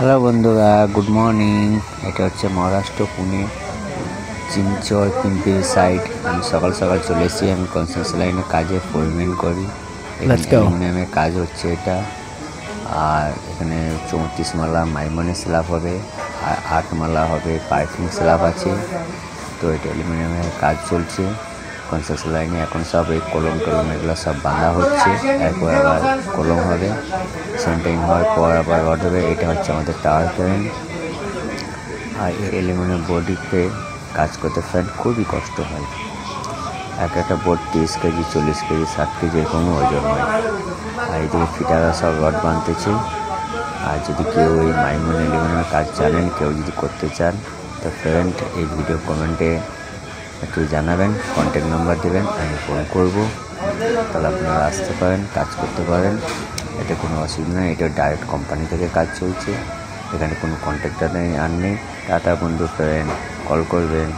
Hello বন্ধুরা, good morning. এটা হচ্ছে মহারাষ্ট্র পুনে চিনচর পিম্পি সাইড। আমি সকাল সকাল চলে এসেছি। আমি কনস্ট্রাকশন লাইনে কাজে ফোরম্যান করি। এখানে অ্যালুমিনিয়ামের কাজ হচ্ছে এটা। আর এখানে 34 মালা মাইমনের স্ল্যাব হবে, আর 8 মালা হবে পাইপিং স্ল্যাব আছে। তো এটা অ্যালুমিনিয়ামের কাজ চলছে কনস্ট্রাকশন লাইনে। এখন সব এই কলম টলম এগুলো সব বাঁধা হচ্ছে। এরপর আবার কলম হবে, সেন্টারিং হওয়ার পর আবার রড হবে। এটা হচ্ছে আমাদের টাওয়ার ক্রেন। আর এই অ্যালুমিনিয়াম বডিতে কাজ করতে ফ্রেন্ড খুবই কষ্ট হয়। এক একটা বোর্ড 30 কেজি, 40 কেজি, 60 কেজি কোনো ওজন হয়। আর এইদিকে ফিটাররা সব রড বাঁধতেছে। আর যদি কেউ এই মাইমন অ্যালুমিনিয়ামের কাজ জানেন, কেউ যদি করতে চান, তো ফ্রেন্ড এই ভিডিও কমেন্টে একটু জানাবেন, কন্ট্যাক্ট নাম্বার দেবেন, আমি ফোন করব। তাহলে আপনারা আসতে পারেন, কাজ করতে পারেন। এতে কোনো অসুবিধা নেই। এটা ডাইরেক্ট কোম্পানি থেকে কাজ চলছে, এখানে কোনো কন্ট্রাক্টর নেই, আর নেই। টাটা বন্ধু, ফ্রেন্ড, কল করবেন।